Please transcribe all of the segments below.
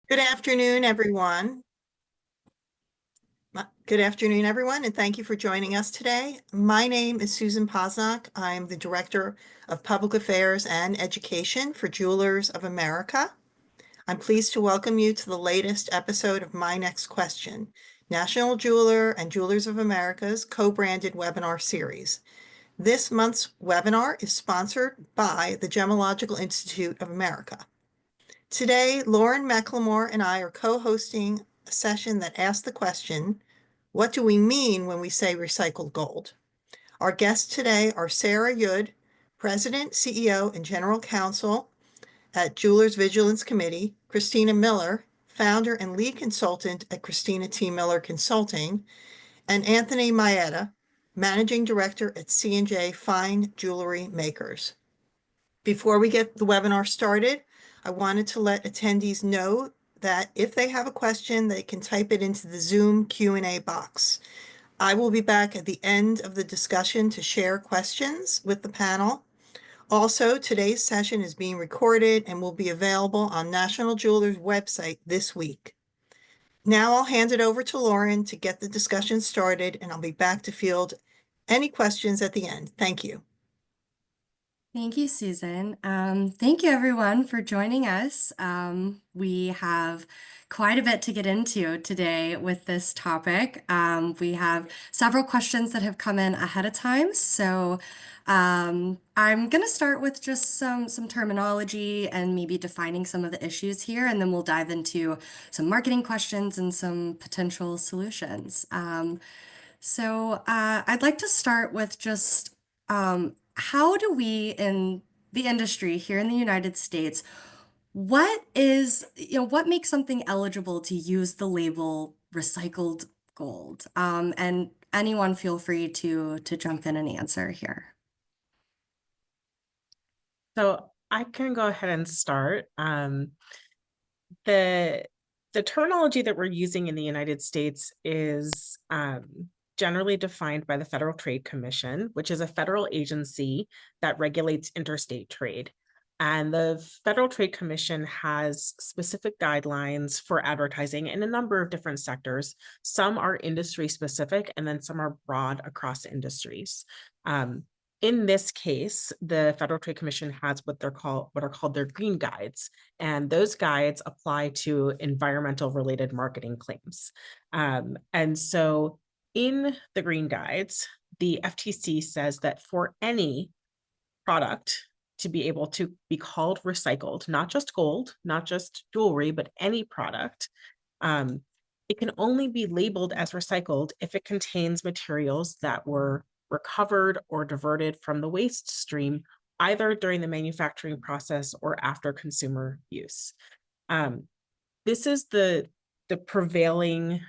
Good afternoon, everyone. Good afternoon, everyone, and thank you for joining us today. My name is Susan Posnock. I'm the Director of Public Affairs and Education for Jewelers of America. I'm pleased to welcome you to the latest episode of My Next Question, National Jeweler and Jewelers of America's co-branded webinar series. This month's webinar is sponsored by the Gemological Institute of America. Today, Lauren McLemore and I are co-hosting a session that asks the question, what do we mean when we say recycled gold? Our guests today are Sarah Yud, President, CEO, and General Counsel at Jewelers Vigilance Committee, Christina Miller, founder and lead consultant at Christina T. Miller Consulting, and Anthony Maeda, Managing Director at C&J Fine Jewelry Makers. Before we get the webinar started, I wanted to let attendees know that if they have a question, they can type it into the Zoom Q&A box. I will be back at the end of the discussion to share questions with the panel. Also, today's session is being recorded and will be available on National Jeweler's website this week. Now I'll hand it over to Lauren to get the discussion started, and I'll be back to field any questions at the end. Thank you. Thank you, Susan. Thank you, everyone, for joining us. We have quite a bit to get into today with this topic. We have several questions that have come in ahead of time. So I'm going to start with just some terminology and maybe defining some of the issues here, and then we'll dive into some marketing questions and some potential solutions. I'd like to start with just how do we in the industry here in the United States, what makes something eligible to use the label recycled gold? And anyone feel free to jump in and answer here. So I can go ahead and start. The terminology that we're using in the United States is generally defined by the Federal Trade Commission, which is a federal agency that regulates interstate trade. And the Federal Trade Commission has specific guidelines for advertising in a number of different sectors. Some are industry specific, and then some are broad across industries. In this case, the Federal Trade Commission has what are called their green guides, and those guides apply to environmental related marketing claims. And so in the green guides, the FTC says that for any product to be able to be called recycled, not just gold, not just jewelry, but any product, it can only be labeled as recycled if it contains materials that were recovered or diverted from the waste stream, either during the manufacturing process or after consumer use. This is the prevailing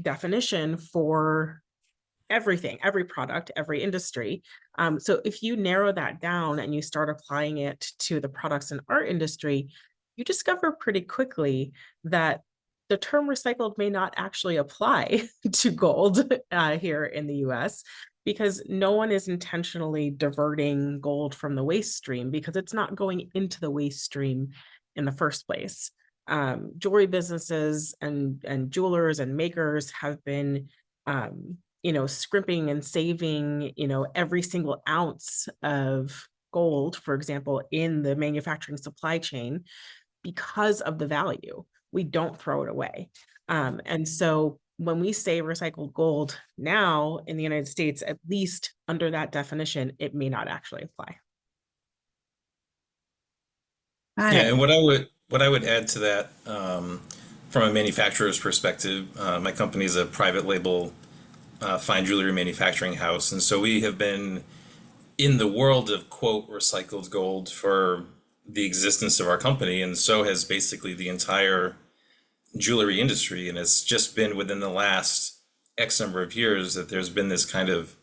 definition for everything, every product, every industry. So if you narrow that down and you start applying it to the products in our industry, you discover pretty quickly that the term recycled may not actually apply to gold here in the US, because no one is intentionally diverting gold from the waste stream because it's not going into the waste stream in the first place. Jewelry businesses and jewelers and makers have been scrimping and saving, every single ounce of gold, for example, in the manufacturing supply chain because of the value. We don't throw it away. And so when we say recycled gold now in the United States, at least under that definition, it may not actually apply. Yeah, and what I would add to that, from a manufacturer's perspective, my company is a private label fine jewelry manufacturing house, and so we have been in the world of quote recycled gold for the existence of our company, and so has basically the entire jewelry industry. And it's just been within the last X number of years that there's been this kind of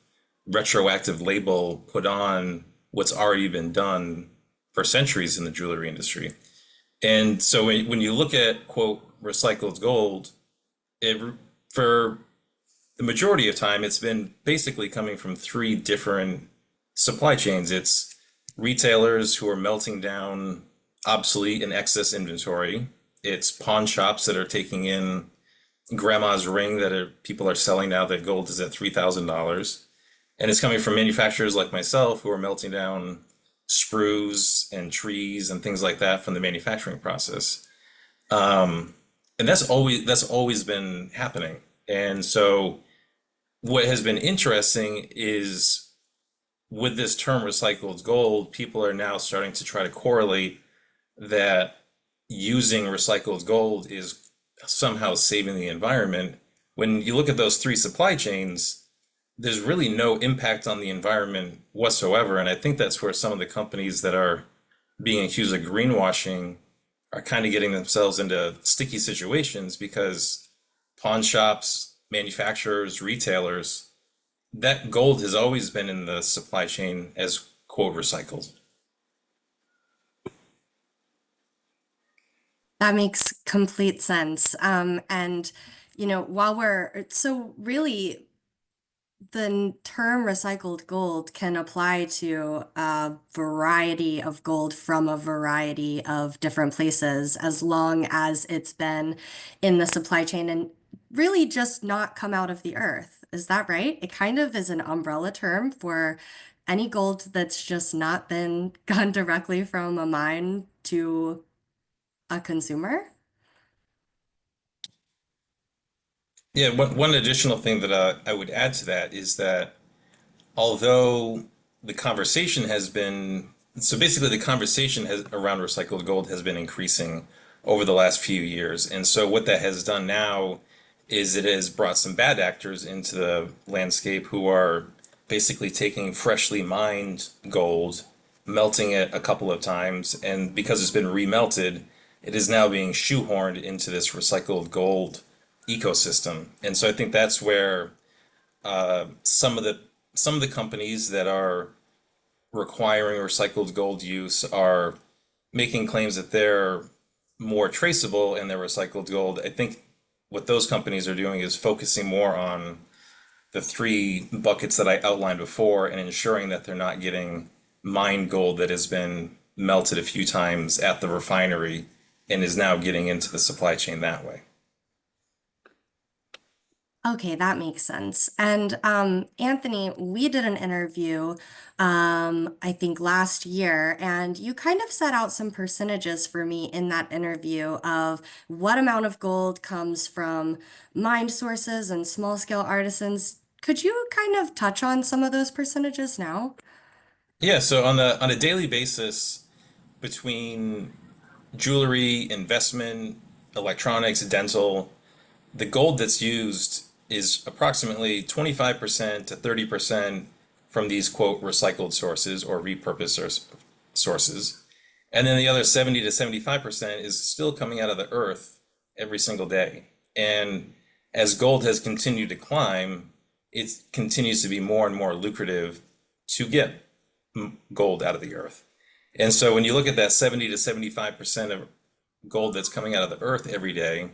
retroactive label put on what's already been done for centuries in the jewelry industry. And so when you look at quote recycled gold, for the majority of time, it's been basically coming from three different supply chains. It's retailers who are melting down obsolete and excess inventory. It's pawn shops that are taking in grandma's ring people are selling now that gold is at $3,000. And it's coming from manufacturers like myself who are melting down sprues and trees and things like that from the manufacturing process. Um, and that's always been happening. And so what has been interesting is with this term recycled gold, people are now starting to try to correlate that using recycled gold is somehow saving the environment. When you look at those three supply chains, there's really no impact on the environment whatsoever. And I think that's where some of the companies that are being accused of greenwashing are kind of getting themselves into sticky situations because pawn shops, manufacturers, retailers, that gold has always been in the supply chain as quote recycled. That makes complete sense. And, so really, the term recycled gold can apply to a variety of gold from a variety of different places as long as it's been in the supply chain and really just not come out of the earth. Is that right? It kind of is an umbrella term for any gold that's just not been gone directly from a mine to a consumer. Yeah, one additional thing that I would add to that is that although the conversation has been so basically the conversation has around recycled gold has been increasing over the last few years. And so what that has done now is it has brought some bad actors into the landscape who are basically taking freshly mined gold, melting it a couple of times, and because it's been remelted, it is now being shoehorned into this recycled gold ecosystem. And so I think that's where some of the companies that are requiring recycled gold use are making claims that they're more traceable in their recycled gold. I think what those companies are doing is focusing more on the three buckets that I outlined before and ensuring that they're not getting mined gold that has been melted a few times at the refinery and is now getting into the supply chain that way. Okay, that makes sense. And Anthony, we did an interview, I think last year, and you kind of set out some percentages for me in that interview of what amount of gold comes from mined sources and small scale artisans. Could you kind of touch on some of those percentages now? Yeah, so on a daily basis, between jewelry, investment, electronics, dental, the gold that's used is approximately 25% to 30% from these quote recycled sources or repurposed sources. And then the other 70 to 75% is still coming out of the earth every single day. And as gold has continued to climb, it continues to be more and more lucrative to get gold out of the earth. And so when you look at that 70 to 75% of gold that's coming out of the earth every day,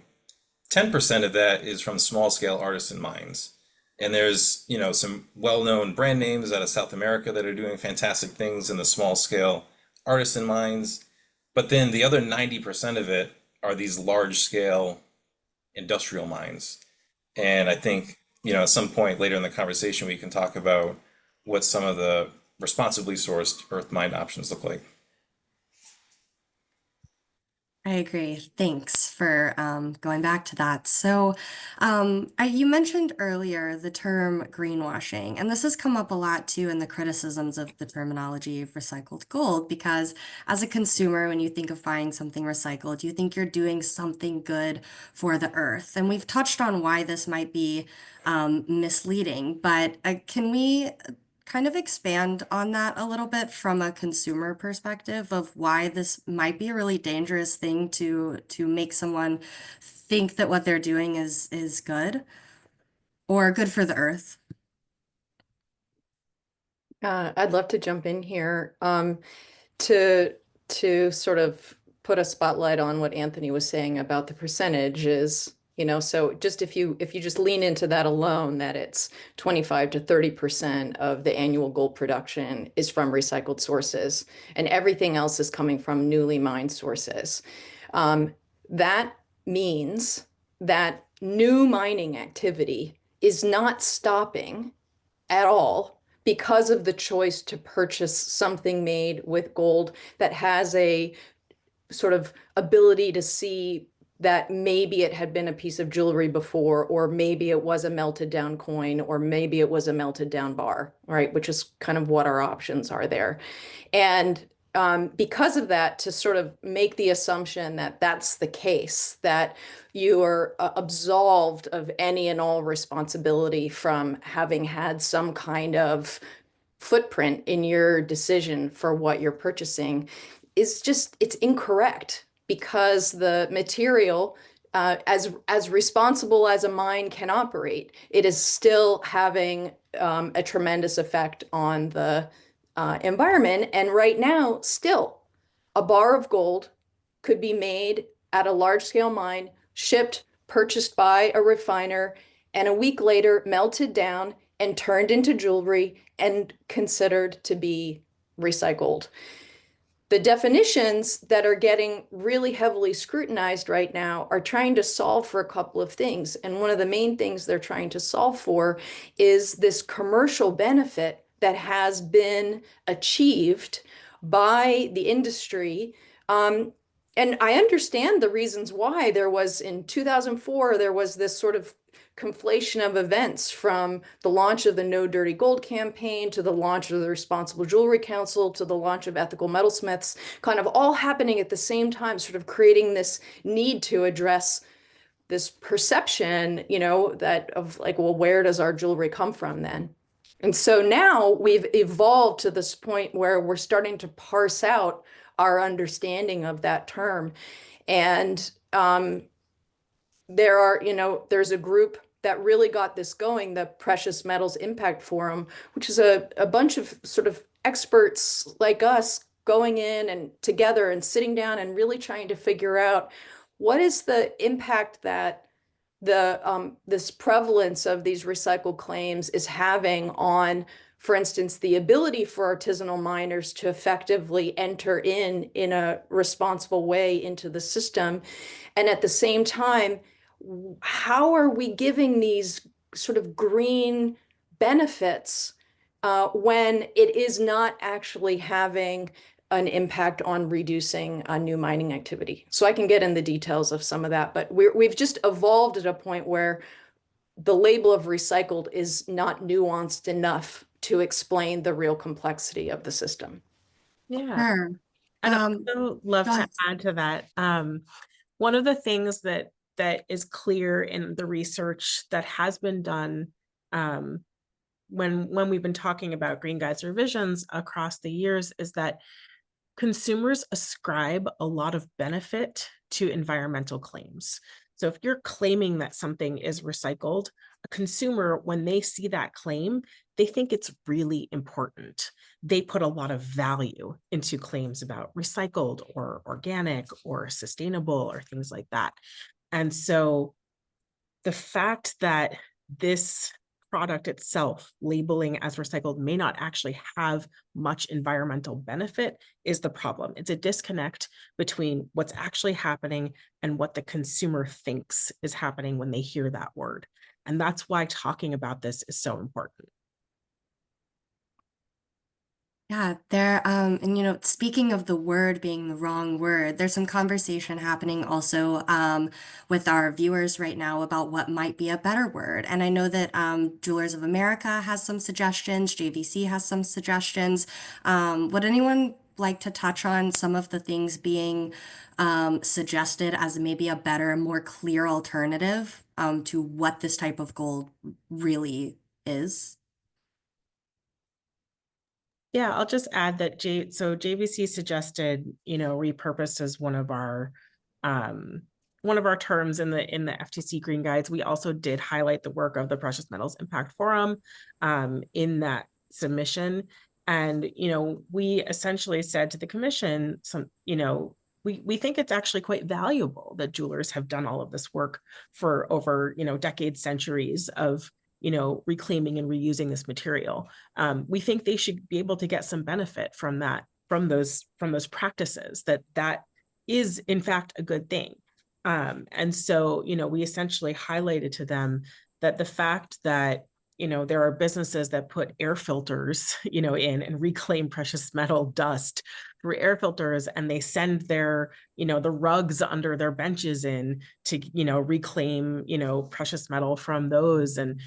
10% of that is from small scale artisan mines. And there's, some well-known brand names out of South America that are doing fantastic things in the small scale artisan mines. But then the other 90% of it are these large scale industrial mines. And I think, at some point later in the conversation, we can talk about what some of the responsibly sourced earth mine options look like. I agree. Thanks for going back to that. So, you mentioned earlier the term greenwashing, and this has come up a lot too in the criticisms of the terminology of recycled gold, because as a consumer, when you think of buying something recycled, you think you're doing something good for the earth. And we've touched on why this might be misleading, but can we kind of expand on that a little bit from a consumer perspective of why this might be a really dangerous thing to make someone think that what they're doing is good or good for the earth? I'd love to jump in here to sort of put a spotlight on what Anthony was saying about the percentages. So just if you just lean into that alone, that it's 25 to 30% of the annual gold production is from recycled sources, and everything else is coming from newly mined sources. that means that new mining activity is not stopping at all because of the choice to purchase something made with gold that has a sort of ability to see that maybe it had been a piece of jewelry before, or maybe it was a melted down coin, or maybe it was a melted down bar, right? Which is kind of what our options are there. And because of that, to sort of make the assumption that that's the case, that you are absolved of any and all responsibility from having had some kind of footprint in your decision for what you're purchasing, is just, it's incorrect, because the material, as responsible as a mine can operate, it is still having a tremendous effect on the environment. And right now, still, a bar of gold could be made at a large scale mine, shipped, purchased by a refiner, and a week later melted down and turned into jewelry and considered to be recycled. The definitions that are getting really heavily scrutinized right now are trying to solve for a couple of things. And one of the main things they're trying to solve for is this commercial benefit that has been achieved by the industry. And I understand the reasons why. There was, in 2004, there was this sort of conflation of events, from the launch of the No Dirty Gold campaign to the launch of the Responsible Jewelry Council to the launch of Ethical Metalsmiths, kind of all happening at the same time, sort of creating this need to address this perception, you know, that of like, well, where does our jewelry come from then? And so now we've evolved to this point where we're starting to parse out our understanding of that term. And there are, you know, there's a group that really got this going, the Precious Metals Impact Forum, which is a bunch of sort of experts like us going in and together and sitting down and really trying to figure out what is the impact that the this prevalence of these recycled claims is having on, for instance, the ability for artisanal miners to effectively enter in a responsible way into the system. And at the same time, how are we giving these sort of green benefits when it is not actually having an impact on reducing new mining activity? So I can get in the details of some of that, but we've just evolved at a point where the label of recycled is not nuanced enough to explain the real complexity of the system. Yeah. Sure. And I'd also love go to ahead. add to that. One of the things that is clear in the research that has been done when we've been talking about Green Guides revisions across the years is that consumers ascribe a lot of benefit to environmental claims. So if you're claiming that something is recycled, a consumer, when they see that claim, they think it's really important. They put a lot of value into claims about recycled or organic or sustainable or things like that. And so the fact that this product itself, labeling as recycled, may not actually have much environmental benefit is the problem. It's a disconnect between what's actually happening and what the consumer thinks is happening when they hear that word. And that's why talking about this is so important. Yeah, and you know, speaking of the word being the wrong word, there's some conversation happening also with our viewers right now about what might be a better word. And I know that Jewelers of America has some suggestions, JVC has some suggestions. Would anyone like to touch on some of the things being suggested as maybe a better, more clear alternative to what this type of gold really is? Yeah, I'll just add that JVC suggested, repurposed as one of our terms in the FTC Green Guides. We also did highlight the work of the Precious Metals Impact Forum in that submission. And, we essentially said to the commission, we think it's actually quite valuable that jewelers have done all of this work for over, decades, centuries of reclaiming and reusing this material. We think they should be able to get some benefit from that, from those practices, that is in fact a good thing. And so, we essentially highlighted to them that the fact that, there are businesses that put air filters, in and reclaim precious metal dust through air filters, and they send their, the rugs under their benches in to, reclaim, precious metal from those. And,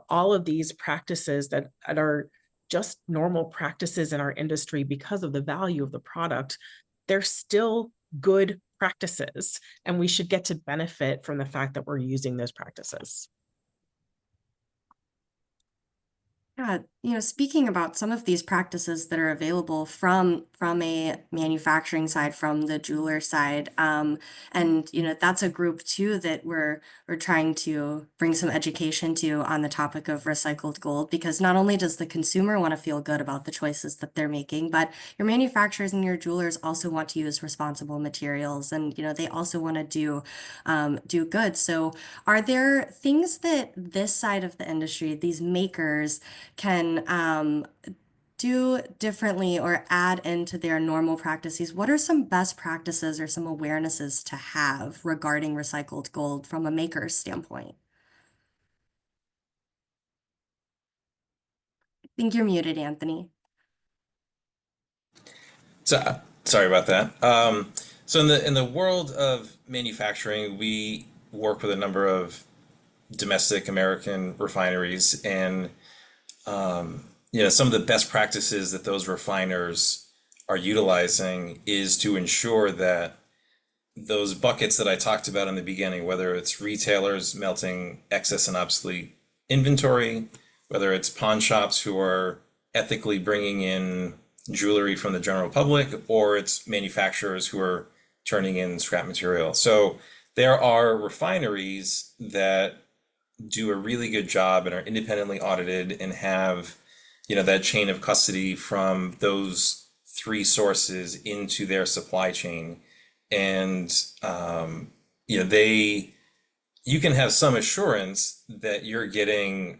all of these practices that are just normal practices in our industry because of the value of the product, they're still good practices, and we should get to benefit from the fact that we're using those practices. Yeah, speaking about some of these practices that are available from a manufacturing side, from the jeweler side, and that's a group too that we're trying to bring some education to on the topic of recycled gold, because not only does the consumer want to feel good about the choices that they're making, but your manufacturers and your jewelers also want to use responsible materials, and they also want to do good. So, are there things that this side of the industry, these makers, can do differently or add into their normal practices? What are some best practices or some awarenesses to have regarding recycled gold from a maker's standpoint? I think you're muted, Anthony. So sorry about that. So in the world of manufacturing, we work with a number of domestic American refineries, and some of the best practices that those refiners are utilizing is to ensure that those buckets that I talked about in the beginning, whether it's retailers melting excess and obsolete inventory, whether it's pawn shops who are ethically bringing in jewelry from the general public, or it's manufacturers who are turning in scrap material. So there are refineries that do a really good job and are independently audited and have, that chain of custody from those three sources into their supply chain. And, you can have some assurance that you're getting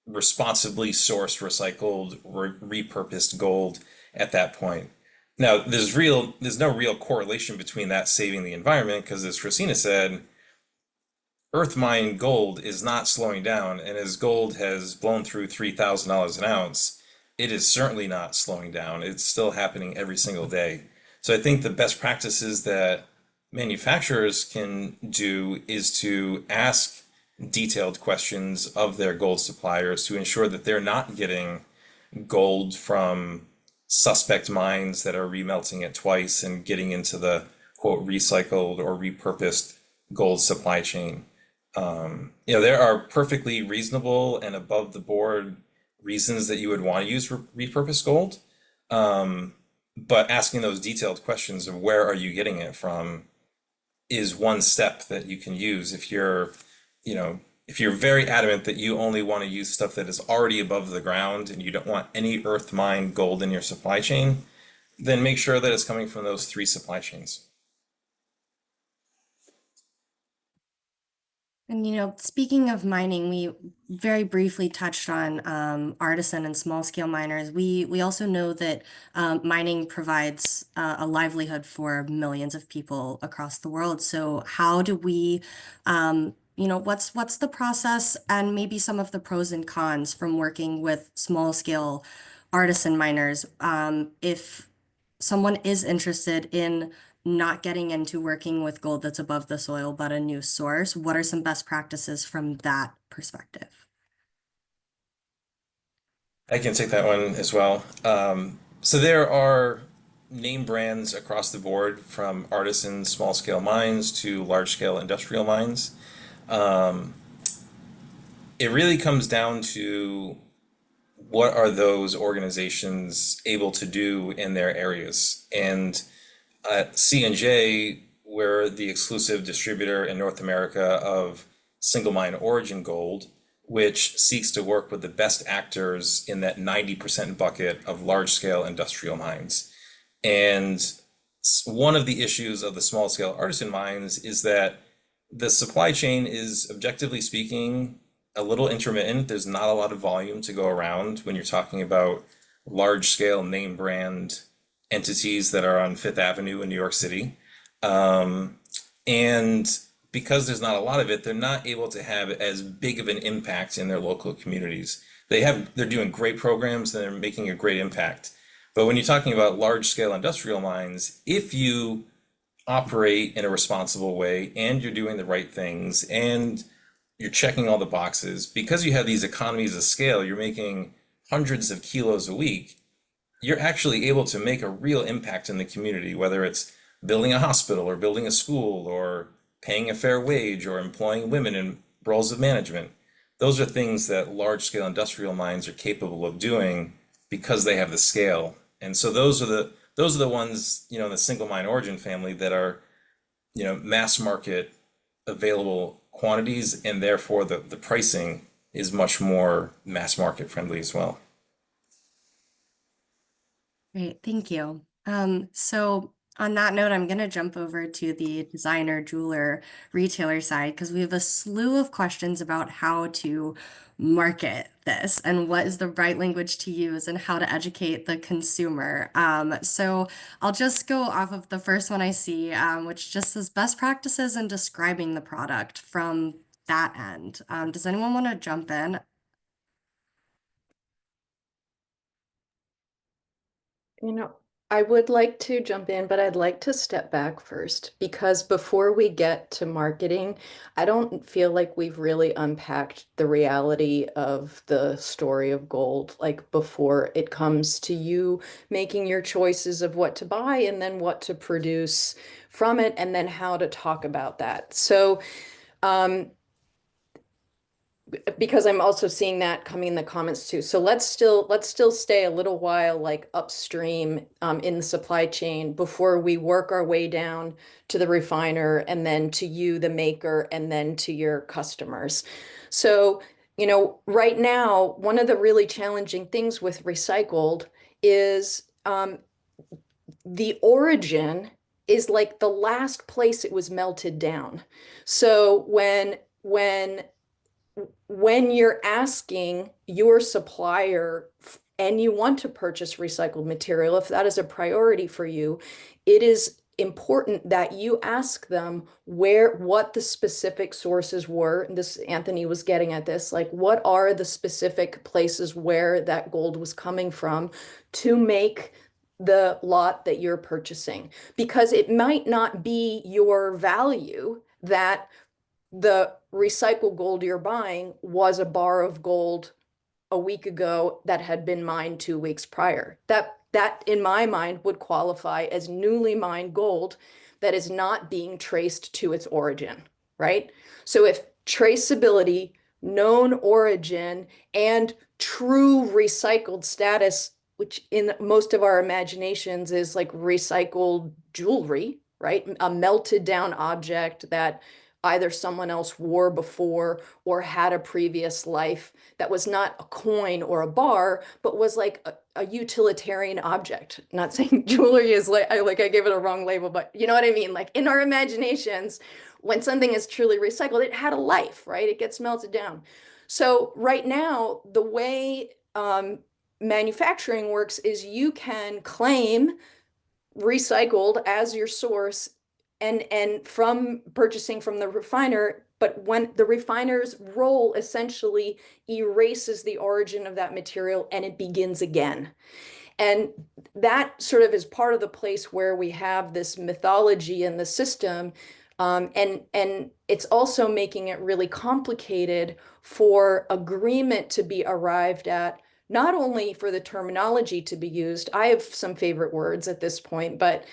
responsibly sourced, recycled, repurposed gold at that point. Now, there's no real correlation between that saving the environment, because as Christina said, earth mined gold is not slowing down, and as gold has blown through $3,000 an ounce, it is certainly not slowing down. It's still happening every single day. So I think the best practices that manufacturers can do is to ask detailed questions of their gold suppliers to ensure that they're not getting gold from suspect mines that are remelting it twice and getting into the quote recycled or repurposed gold supply chain. There are perfectly reasonable and above the board reasons that you would want to use repurposed gold. But asking those detailed questions of where are you getting it from is one step that you can use if you're very adamant that you only want to use stuff that is already above the ground and you don't want any earth mined gold in your supply chain, then make sure that it's coming from those three supply chains. And speaking of mining, we very briefly touched on artisan and small scale miners. We also know that mining provides a livelihood for millions of people across the world. So how do we, what's the process and maybe some of the pros and cons from working with small scale artisan miners? If someone is interested in not getting into working with gold that's above the soil, but a new source, what are some best practices from that perspective? I can take that one as well. So there are name brands across the board, from artisan small scale mines to large scale industrial mines. It really comes down to what are those organizations able to do in their areas. And at C&J, we're the exclusive distributor in North America of single mine origin gold, which seeks to work with the best actors in that 90% bucket of large scale industrial mines. And one of the issues of the small scale artisan mines is that the supply chain is, objectively speaking, a little intermittent. There's not a lot of volume to go around when you're talking about large scale name brand entities that are on Fifth Avenue in New York City. And because there's not a lot of it, they're not able to have as big of an impact in their local communities. They're doing great programs and they're making a great impact. But when you're talking about large scale industrial mines, if you operate in a responsible way and you're doing the right things and you're checking all the boxes, because you have these economies of scale, you're making hundreds of kilos a week, you're actually able to make a real impact in the community, whether it's building a hospital or building a school or paying a fair wage or employing women in roles of management. Those are things that large scale industrial mines are capable of doing because they have the scale. And so those are the ones, in the single mine origin family that are, mass market available quantities, and therefore the pricing is much more mass market friendly as well. Great, thank you. So on that note, I'm going to jump over to the designer, jeweler, retailer side because we have a slew of questions about how to market this and what is the right language to use and how to educate the consumer. So I'll just go off of the first one I see, which just says best practices in describing the product from that end. Does anyone want to jump in? I would like to jump in, but I'd like to step back first because before we get to marketing, I don't feel like we've really unpacked the reality of the story of gold, like before it comes to you making your choices of what to buy and then what to produce from it, and then how to talk about that. So, um, because I'm also seeing that coming in the comments too. So let's still stay a little while like upstream in the supply chain before we work our way down to the refiner and then to you, the maker, and then to your customers. So, right now, one of the really challenging things with recycled is the origin is like the last place it was melted down. So when you're asking your supplier and you want to purchase recycled material, if that is a priority for you, it is important that you ask them what the specific sources were. This, Anthony was getting at this, like what are the specific places where that gold was coming from to make the lot that you're purchasing, because it might not be your value that the recycled gold you're buying was a bar of gold a week ago that had been mined 2 weeks prior. That in my mind would qualify as newly mined gold that is not being traced to its origin, right? So if traceability, known origin, and true recycled status, which in most of our imaginations is like recycled jewelry, right? A melted down object that either someone else wore before or had a previous life, that was not a coin or a bar, but was like a utilitarian object. Not saying jewelry is like I gave it a wrong label, but you know what I mean? Like in our imaginations, when something is truly recycled, it had a life, right? It gets melted down. So right now, the way manufacturing works is you can claim recycled as your source and from purchasing from the refiner, but when the refiner's role essentially erases the origin of that material and it begins again. And that sort of is part of the place where we have this mythology in the system. And it's also making it really complicated for agreement to be arrived at, not only for the terminology to be used. I have some favorite words at this point, but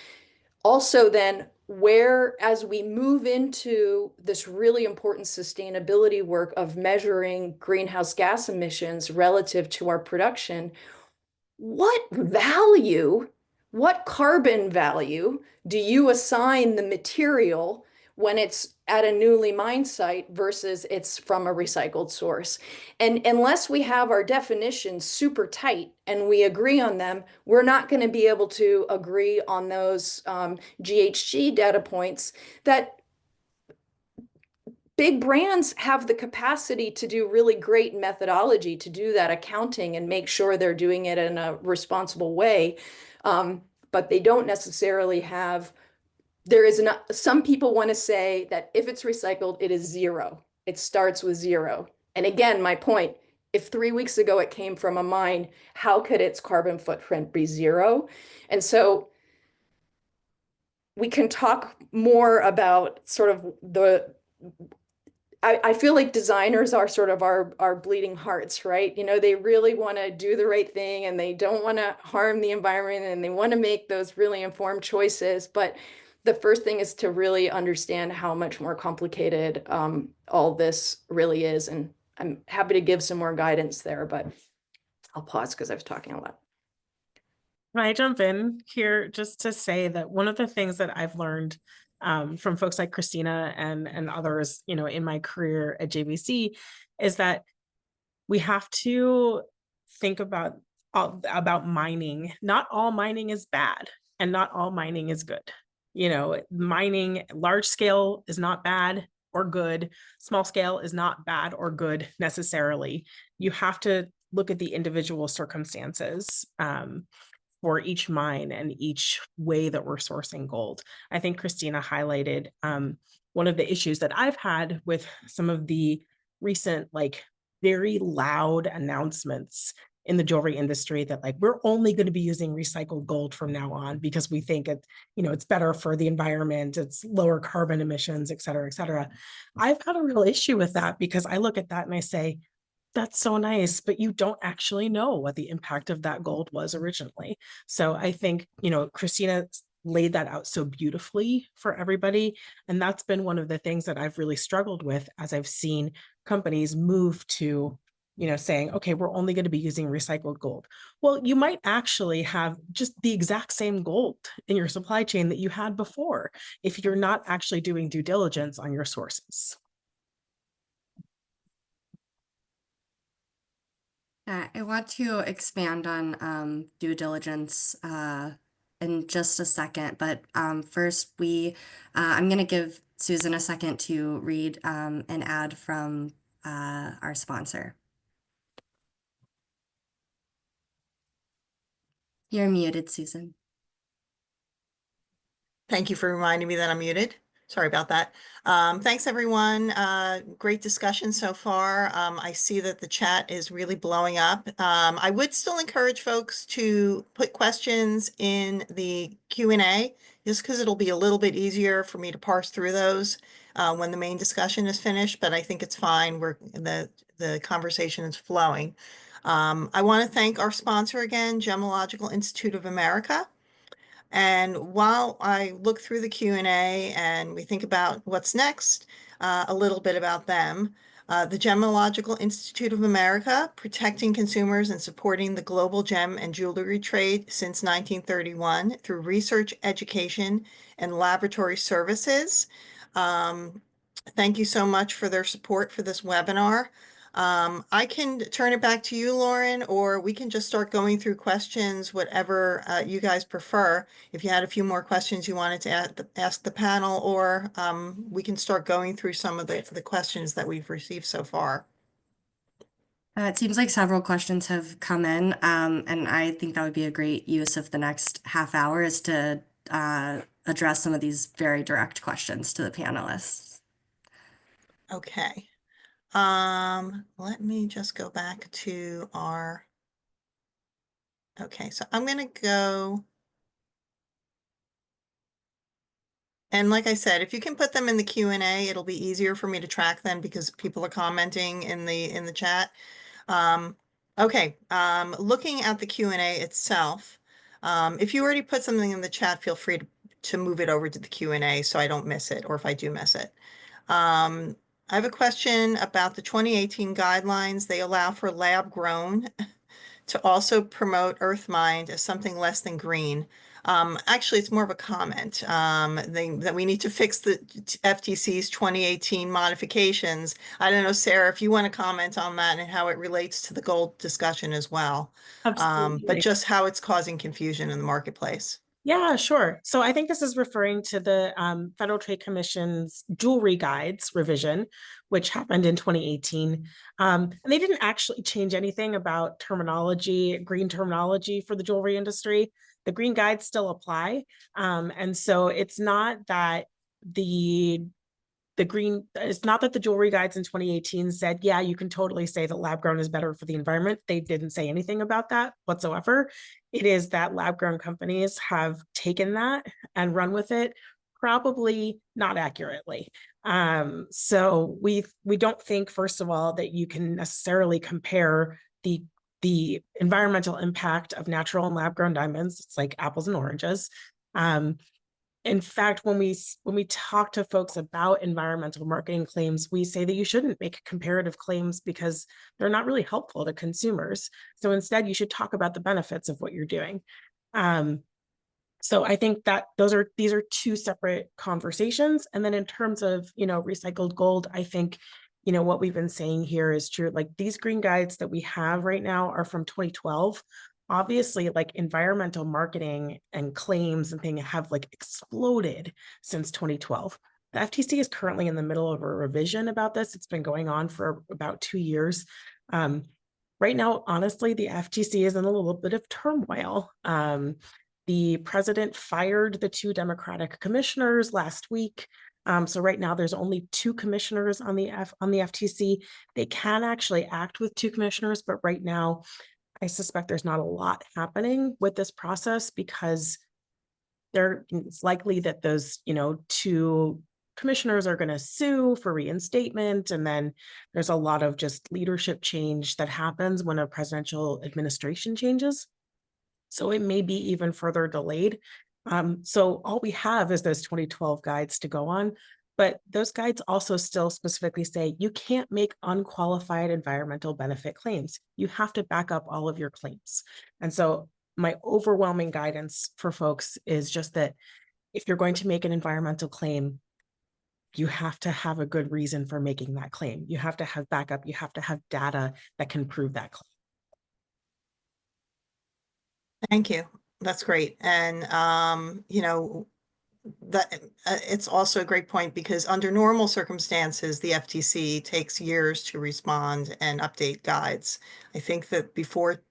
also then where, as we move into this really important sustainability work of measuring greenhouse gas emissions relative to our production, what value, what carbon value do you assign the material when it's at a newly mined site versus it's from a recycled source? And unless we have our definitions super tight and we agree on them, we're not going to be able to agree on those GHG data points that big brands have the capacity to do really great methodology to do that accounting and make sure they're doing it in a responsible way. But they don't necessarily have there is not, some people want to say that if it's recycled, it is zero. It starts with zero. And again, my point, if 3 weeks ago it came from a mine, how could its carbon footprint be zero? And so we can talk more about sort of I feel like designers are sort of our bleeding hearts, right? You know, they really want to do the right thing and they don't want to harm the environment and they want to make those really informed choices. But the first thing is to really understand how much more complicated all this really is. And I'm happy to give some more guidance there, but I'll pause because I was talking a lot. Can I jump in here just to say that one of the things that I've learned from folks like Christina and others, you know, in my career at JVC is that we have to think about mining. Not all mining is bad and not all mining is good. You know, mining large scale is not bad or good. Small scale is not bad or good necessarily. You have to look at the individual circumstances for each mine and each way that we're sourcing gold. I think Christina highlighted one of the issues that I've had with some of the recent, like, very loud announcements in the jewelry industry that, like, we're only going to be using recycled gold from now on because we think it, you know, it's better for the environment, it's lower carbon emissions, et cetera, et cetera. I've had a real issue with that because I look at that and I say, that's so nice, but you don't actually know what the impact of that gold was originally. So I think, you know, Christina laid that out so beautifully for everybody. And that's been one of the things that I've really struggled with as I've seen companies move to, you know, saying, okay, we're only going to be using recycled gold. Well, you might actually have just the exact same gold in your supply chain that you had before if you're not actually doing due diligence on your sources. I want to expand on due diligence in just a second, but first I'm going to give Susan a second to read an ad from our sponsor. You're muted, Susan. Thank you for reminding me that I'm muted. Sorry about that. Thanks, everyone. Great discussion so far. I see that the chat is really blowing up. I would still encourage folks to put questions in the Q&A, just because it'll be a little bit easier for me to parse through those when the main discussion is finished, but I think it's fine. The conversation is flowing. I want to thank our sponsor again, Gemological Institute of America. And while I look through the Q&A and we think about what's next, a little bit about them. The Gemological Institute of America, protecting consumers and supporting the global gem and jewelry trade since 1931 through research, education, and laboratory services. Thank you so much for their support for this webinar. I can turn it back to you, Lauren, or we can just start going through questions, whatever you guys prefer. If you had a few more questions you wanted to ask the panel, or we can start going through some of the questions that we've received so far. It seems like several questions have come in, and I think that would be a great use of the next half hour is to address some of these very direct questions to the panelists. Okay. Let me just go back to our, okay, so I'm going to go, and like I said, if you can put them in the Q&A, it'll be easier for me to track them because people are commenting in the chat. Okay, looking at the Q&A itself, if you already put something in the chat, feel free to move it over to the Q&A so I don't miss it, or if I do miss it. I have a question about the 2018 guidelines. They allow for lab grown to also promote Earthmind as something less than green. Actually, it's more of a comment that we need to fix the FTC's 2018 modifications. I don't know, Sarah, if you want to comment on that and how it relates to the gold discussion as well. Absolutely. But just how it's causing confusion in the marketplace. Yeah, sure. So I think this is referring to the Federal Trade Commission's jewelry guides revision, which happened in 2018. And they didn't actually change anything about terminology, green terminology for the jewelry industry. The green guides still apply. And so it's not that it's not that the jewelry guides in 2018 said, yeah, you can totally say that lab grown is better for the environment. They didn't say anything about that whatsoever. It is that lab grown companies have taken that and run with it, probably not accurately. So we don't think, first of all, that you can necessarily compare the environmental impact of natural and lab grown diamonds. It's like apples and oranges. In fact, when we talk to folks about environmental marketing claims, we say that you shouldn't make comparative claims because they're not really helpful to consumers. So instead, you should talk about the benefits of what you're doing. So I think that these are two separate conversations. And then in terms of, recycled gold, I think, what we've been saying here is true. Like these green guides that we have right now are from 2012. Obviously, like environmental marketing and claims and things have like exploded since 2012. The FTC is currently in the middle of a revision about this. It's been going on for about 2 years. Right now, honestly, the FTC is in a little bit of turmoil. The president fired the 2 Democratic commissioners last week. So right now there's only 2 commissioners on the FTC. They can actually act with 2 commissioners, but right now I suspect there's not a lot happening with this process because it's likely that those, 2 commissioners are going to sue for reinstatement. And then there's a lot of just leadership change that happens when a presidential administration changes. So it may be even further delayed. So all we have is those 2012 guides to go on. But those guides also still specifically say you can't make unqualified environmental benefit claims. You have to back up all of your claims. And so my overwhelming guidance for folks is just that if you're going to make an environmental claim, you have to have a good reason for making that claim. You have to have backup. You have to have data that can prove that claim. Thank you. That's great. And, that it's also a great point because under normal circumstances, the FTC takes years to respond and update guides. I think that before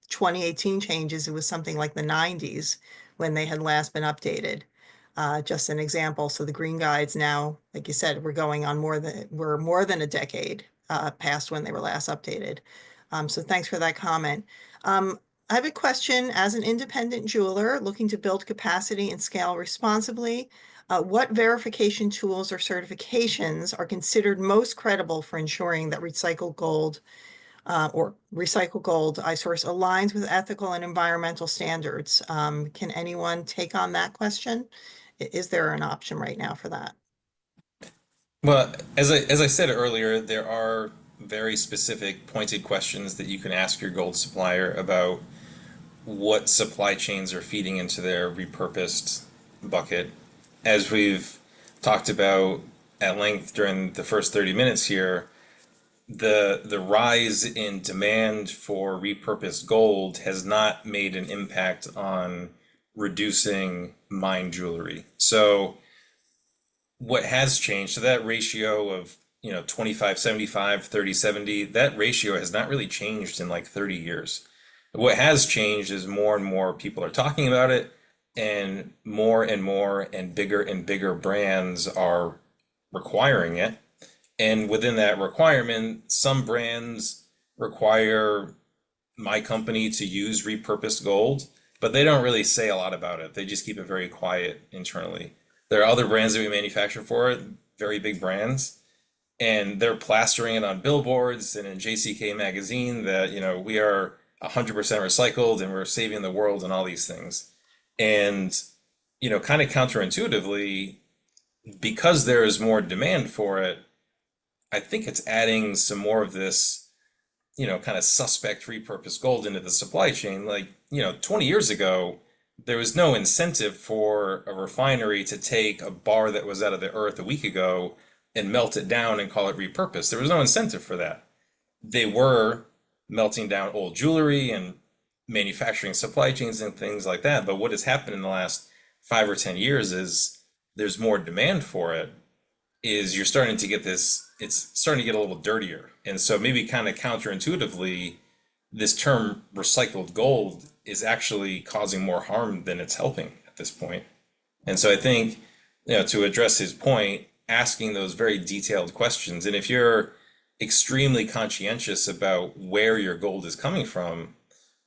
2018 changes, it was something like the 90s when they had last been updated. Just an example. So the green guides now, like you said, we're more than a decade past when they were last updated. So thanks for that comment. I have a question. As an independent jeweler looking to build capacity and scale responsibly, what verification tools or certifications are considered most credible for ensuring that recycled gold iSource aligns with ethical and environmental standards? Can anyone take on that question? Is there an option right now for that? Well, as I said earlier, there are very specific pointed questions that you can ask your gold supplier about what supply chains are feeding into their repurposed bucket. As we've talked about at length during the first 30 minutes here, the rise in demand for repurposed gold has not made an impact on reducing mined jewelry. So what has changed, so that ratio of 25-75, 30-70, that ratio has not really changed in like 30 years. What has changed is more and more people are talking about it, and more and bigger brands are requiring it. And within that requirement, some brands require my company to use repurposed gold, but they don't really say a lot about it. They just keep it very quiet internally. There are other brands that we manufacture for it, very big brands, and they're plastering it on billboards and in JCK magazine that, we are 100% recycled and we're saving the world and all these things. And, kind of counterintuitively, because there is more demand for it, I think it's adding some more of this, kind of suspect repurposed gold into the supply chain. Like, 20 years ago, there was no incentive for a refinery to take a bar that was out of the earth a week ago and melt it down and call it repurposed. There was no incentive for that. They were melting down old jewelry and manufacturing supply chains and things like that. But what has happened in the last 5 or 10 years is there's more demand for it, is you're starting to get this, it's starting to get a little dirtier. And so maybe kind of counterintuitively, this term recycled gold is actually causing more harm than it's helping at this point. And so I think, to address his point, asking those very detailed questions, and if you're extremely conscientious about where your gold is coming from,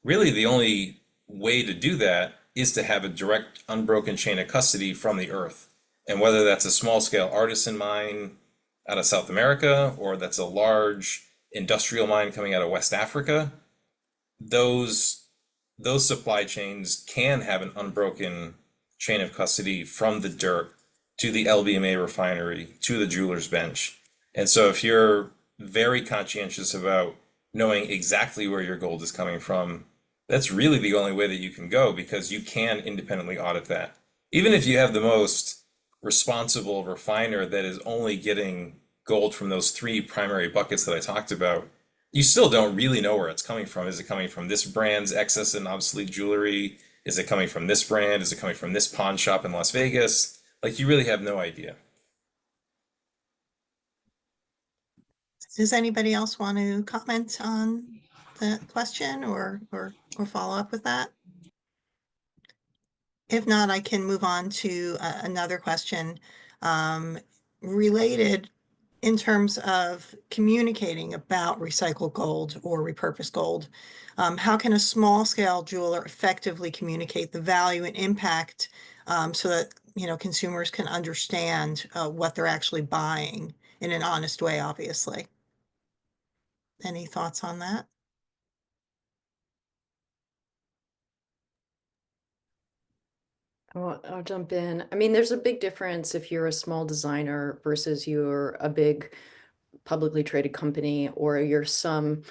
really the only way to do that is to have a direct, unbroken chain of custody from the earth. And whether that's a small scale artisan mine out of South America or that's a large industrial mine coming out of West Africa, those supply chains can have an unbroken chain of custody from the dirt to the LBMA refinery to the jeweler's bench. And so if you're very conscientious about knowing exactly where your gold is coming from, that's really the only way that you can go, because you can independently audit that. Even if you have the most responsible refiner that is only getting gold from those three primary buckets that I talked about, you still don't really know where it's coming from. Is it coming from this brand's excess and obsolete jewelry? Is it coming from this brand? Is it coming from this pawn shop in Las Vegas? Like, you really have no idea. Does anybody else want to comment on the question or follow up with that? If not, I can move on to another question related in terms of communicating about recycled gold or repurposed gold. How can a small scale jeweler effectively communicate the value and impact so that consumers can understand what they're actually buying in an honest way, obviously? Any thoughts on that? I'll jump in. I mean, there's a big difference if you're a small designer versus you're a big publicly traded company, or you're some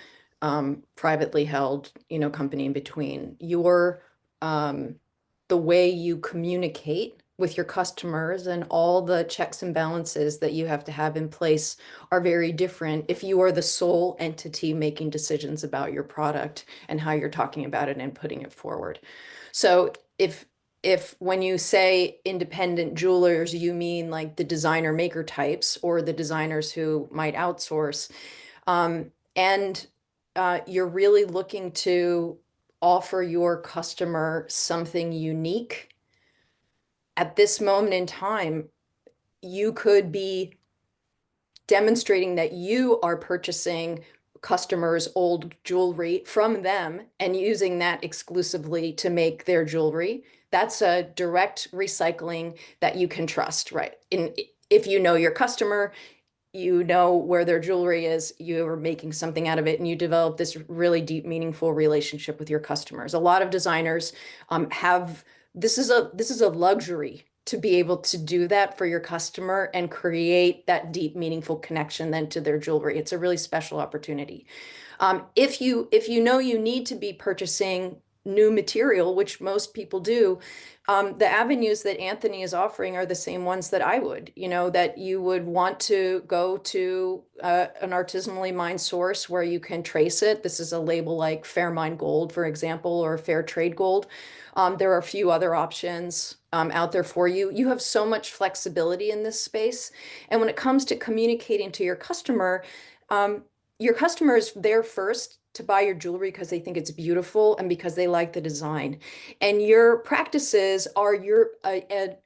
privately held, company in between. The way you communicate with your customers and all the checks and balances that you have to have in place are very different if you are the sole entity making decisions about your product and how you're talking about it and putting it forward. So if when you say independent jewelers, you mean like the designer maker types or the designers who might outsource, and you're really looking to offer your customer something unique at this moment in time, you could be demonstrating that you are purchasing customers' old jewelry from them and using that exclusively to make their jewelry. That's a direct recycling that you can trust, right? If you know your customer, you know where their jewelry is, you're making something out of it, and you develop this really deep, meaningful relationship with your customers. A lot of designers have this is a luxury to be able to do that for your customer and create that deep, meaningful connection then to their jewelry. It's a really special opportunity. If you know you need to be purchasing new material, which most people do, the avenues that Anthony is offering are the same ones that I would, that you would want to go to an artisanally mined source where you can trace it. This is a label like Fair Mine Gold, for example, or Fair Trade Gold. There are a few other options out there for you. You have so much flexibility in this space. And when it comes to communicating to your customer is there first to buy your jewelry because they think it's beautiful and because they like the design. And your practices are a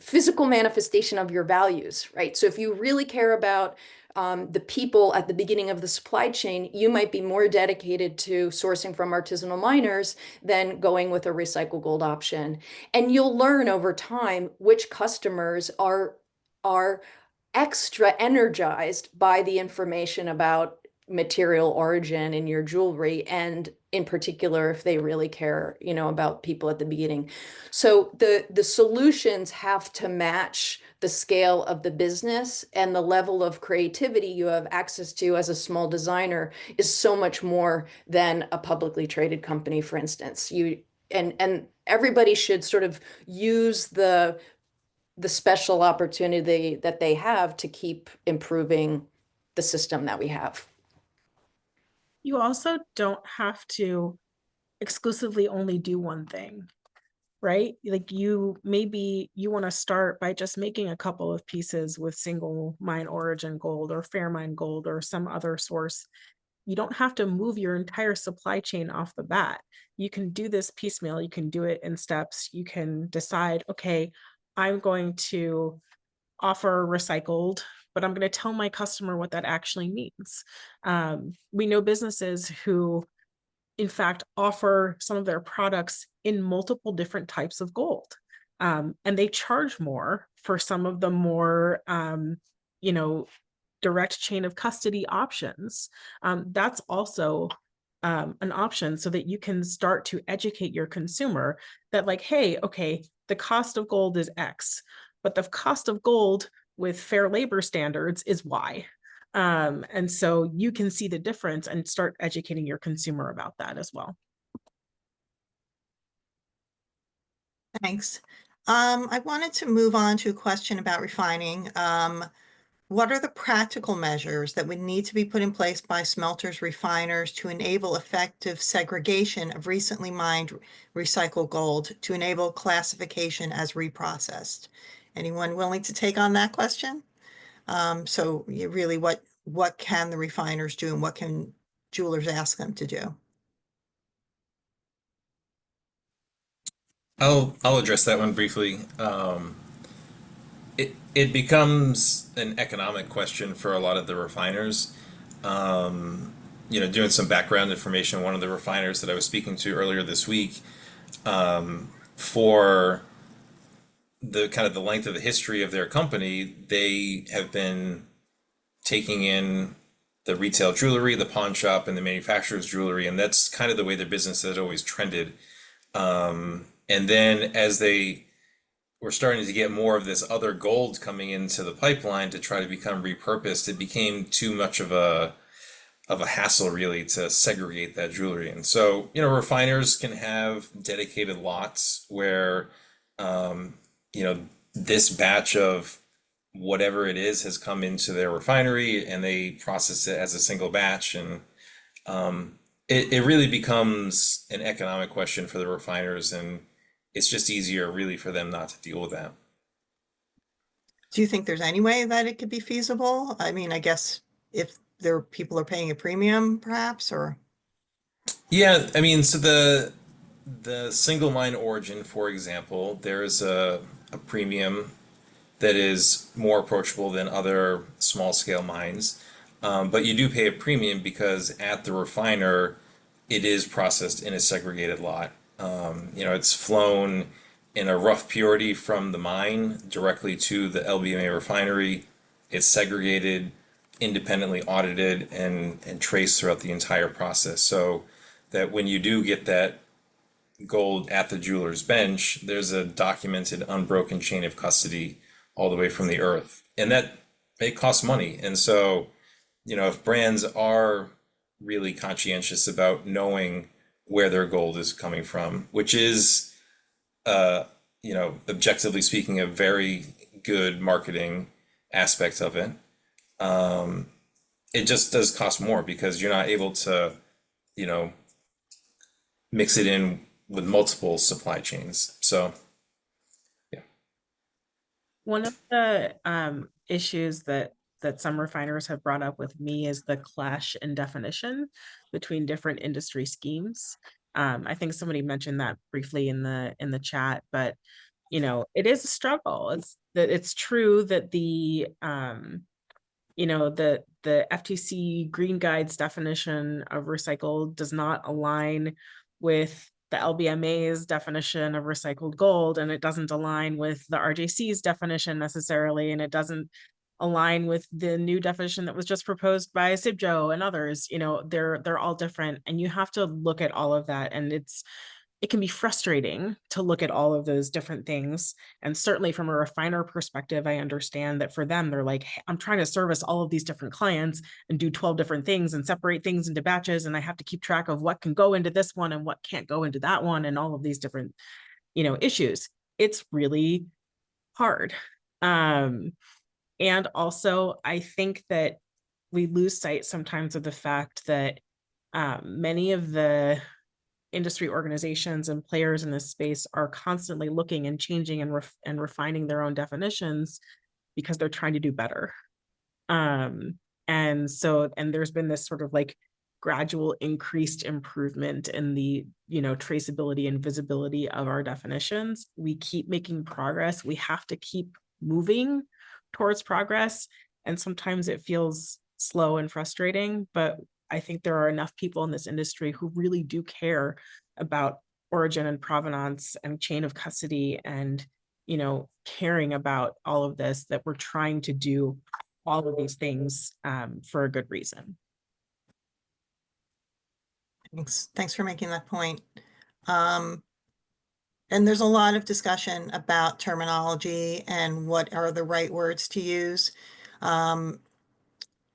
physical manifestation of your values, right? So if you really care about the people at the beginning of the supply chain, you might be more dedicated to sourcing from artisanal miners than going with a recycled gold option. And you'll learn over time which customers are extra energized by the information about material origin in your jewelry, and in particular if they really care about people at the beginning. So the solutions have to match the scale of the business, and the level of creativity you have access to as a small designer is so much more than a publicly traded company, for instance. And everybody should sort of use the special opportunity that they have to keep improving the system that we have. You also don't have to exclusively only do one thing, right? Like maybe you want to start by just making a couple of pieces with single mine origin gold or fair mine gold or some other source. You don't have to move your entire supply chain off the bat. You can do this piecemeal. You can do it in steps. You can decide, okay, I'm going to offer recycled, but I'm going to tell my customer what that actually means. We know businesses who, in fact, offer some of their products in multiple different types of gold. And they charge more for some of the more, direct chain of custody options. That's also an option so that you can start to educate your consumer that, like, hey, okay, the cost of gold is X, but the cost of gold with fair labor standards is Y. And so you can see the difference and start educating your consumer about that as well. Thanks. I wanted to move on to a question about refining. What are the practical measures that would need to be put in place by smelters, refiners to enable effective segregation of recently mined recycled gold to enable classification as reprocessed? Anyone willing to take on that question? So really, what can the refiners do, and what can jewelers ask them to do? I'll address that one briefly. It becomes an economic question for a lot of the refiners. Doing some background information, one of the refiners that I was speaking to earlier this week, for the kind of the length of the history of their company, they have been taking in the retail jewelry, the pawn shop, and the manufacturer's jewelry, and that's kind of the way their business has always trended. And then as they were starting to get more of this other gold coming into the pipeline to try to become repurposed, it became too much of a hassle really to segregate that jewelry. And so, refiners can have dedicated lots where, this batch of whatever it is has come into their refinery and they process it as a single batch. And it really becomes an economic question for the refiners, and it's just easier really for them not to deal with that. Do you think there's any way that it could be feasible? I mean, I guess if people are paying a premium, perhaps, or Yeah, I mean, so the single mine origin, for example, there's a premium that is more approachable than other small scale mines. But you do pay a premium because at the refiner, it is processed in a segregated lot. It's flown in a rough purity from the mine directly to the LBMA refinery. It's segregated, independently audited, and traced throughout the entire process. So that when you do get that gold at the jeweler's bench, there's a documented, unbroken chain of custody all the way from the earth. And that it costs money. And so, if brands are really conscientious about knowing where their gold is coming from, which is, objectively speaking, a very good marketing aspect of it, it just does cost more because you're not able to, you know, mix it in with multiple supply chains. So, yeah. One of the issues that some refiners have brought up with me is the clash in definition between different industry schemes. I think somebody mentioned that briefly in the chat, but it is a struggle. It's true that the FTC Green Guide's definition of recycled does not align with the LBMA's definition of recycled gold, and it doesn't align with the RJC's definition necessarily, and it doesn't align with the new definition that was just proposed by Sibjo and others. They're all different, and you have to look at all of that, and it can be frustrating to look at all of those different things. And certainly from a refiner perspective, I understand that for them, they're like, hey, I'm trying to service all of these different clients and do 12 different things and separate things into batches. And I have to keep track of what can go into this one and what can't go into that one and all of these different, issues. It's really hard. And also, I think that we lose sight sometimes of the fact that Many of the industry organizations and players in this space are constantly looking and changing and refining their own definitions because they're trying to do better. And there's been this sort of like gradual increased improvement in the, traceability and visibility of our definitions. We keep making progress. We have to keep moving towards progress. And sometimes it feels slow and frustrating, but I think there are enough people in this industry who really do care about origin and provenance and chain of custody and, caring about all of this, that we're trying to do all of these things for a good reason. Thanks for making that point. And there's a lot of discussion about terminology and what are the right words to use.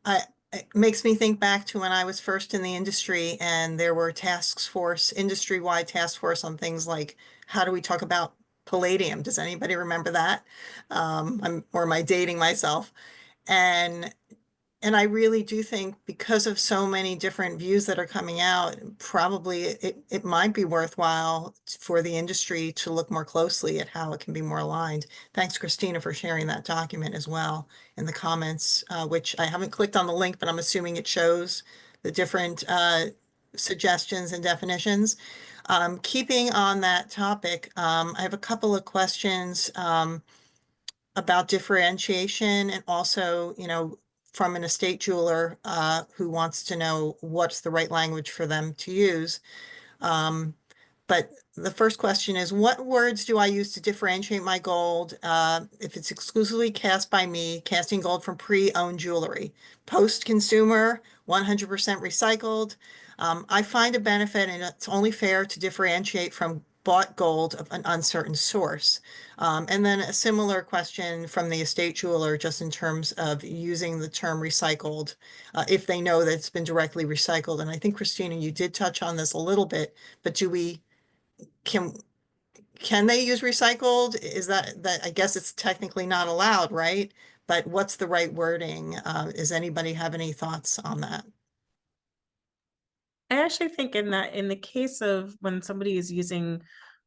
It makes me think back to when I was first in the industry and there were industry-wide task force on things like, how do we talk about palladium? Does anybody remember that? Or am I dating myself? And I really do think because of so many different views that are coming out, probably it might be worthwhile for the industry to look more closely at how it can be more aligned. Thanks, Christina, for sharing that document as well in the comments, which I haven't clicked on the link, but I'm assuming it shows the different suggestions and definitions. Keeping on that topic, I have a couple of questions about differentiation and also, from an estate jeweler who wants to know what's the right language for them to use. But the first question is, what words do I use to differentiate my gold if it's exclusively cast by me, casting gold from pre-owned jewelry? Post-consumer, 100% recycled. I find a benefit, and it's only fair to differentiate from bought gold of an uncertain source. And then a similar question from the estate jeweler, just in terms of using the term recycled, if they know that it's been directly recycled. And I think, Christina, you did touch on this a little bit, but can they use recycled? Is that I guess it's technically not allowed, right? But what's the right wording? Does anybody have any thoughts on that? I actually think in the case of when somebody is using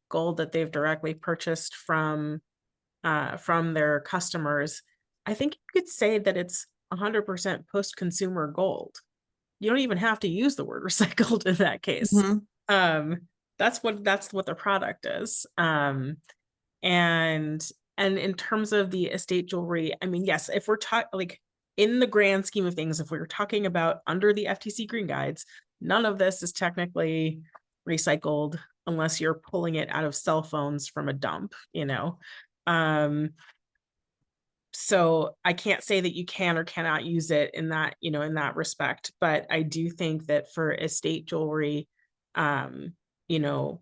gold that they've directly purchased from their customers, I think you could say that it's 100% post-consumer gold. You don't even have to use the word recycled in that case. Mm-hmm. That's what the product is. And in terms of the estate jewelry, I mean, yes, if we're talking like in the grand scheme of things, if we were talking about under the FTC green guides, none of this is technically recycled unless you're pulling it out of cell phones from a dump, So I can't say that you can or cannot use it in that, in that respect. But I do think that for estate jewelry, you know,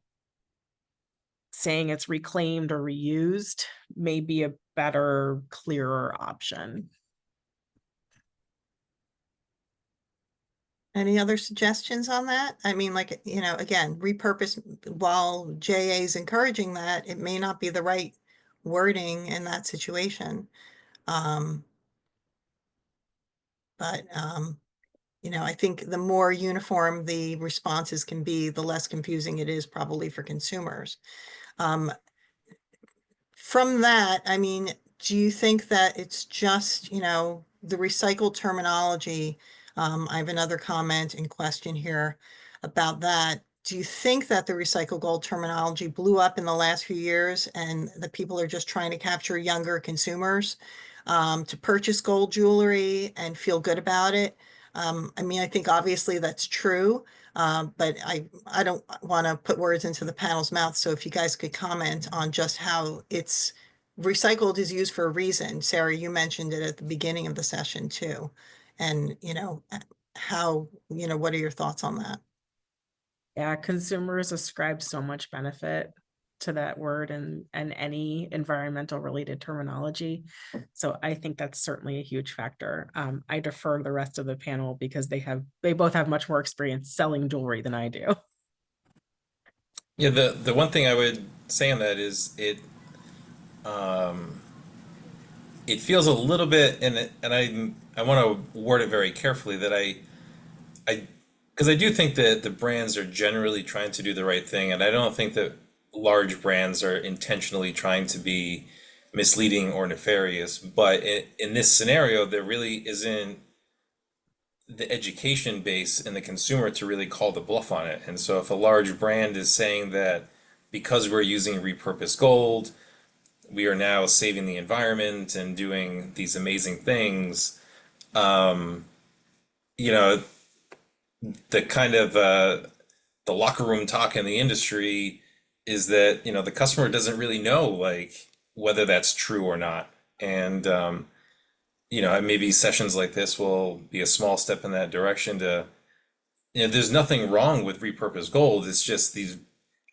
saying it's reclaimed or reused may be a better, clearer option. Any other suggestions on that? I mean, like, again, repurpose, while JA is encouraging that, it may not be the right wording in that situation. But I think the more uniform the responses can be, the less confusing it is probably for consumers. From that, I mean, do you think that it's just, the recycled terminology? I have another comment and question here about that. Do you think that the recycled gold terminology blew up in the last few years and the people are just trying to capture younger consumers to purchase gold jewelry and feel good about it? I mean, I think obviously that's true, but I don't want to put words into the panel's mouth. So if you guys could comment on just how it's recycled is used for a reason. Sarah, you mentioned it at the beginning of the session too. And, how, what are your thoughts on that? Yeah, consumers ascribe so much benefit to that word and any environmental related terminology. So I think that's certainly a huge factor. I defer to the rest of the panel because they both have much more experience selling jewelry than I do. Yeah, the one thing I would say on that is it feels a little bit, and I want to word it very carefully, that I Because I do think that the brands are generally trying to do the right thing, and I don't think that large brands are intentionally trying to be misleading or nefarious. But in this scenario, there really isn't the education base in the consumer to really call the bluff on it. And so if a large brand is saying that because we're using repurposed gold, we are now saving the environment and doing these amazing things, you know, the kind of the locker room talk in the industry is that, the customer doesn't really know like whether that's true or not. And maybe sessions like this will be a small step in that direction to, there's nothing wrong with repurposed gold. It's just these,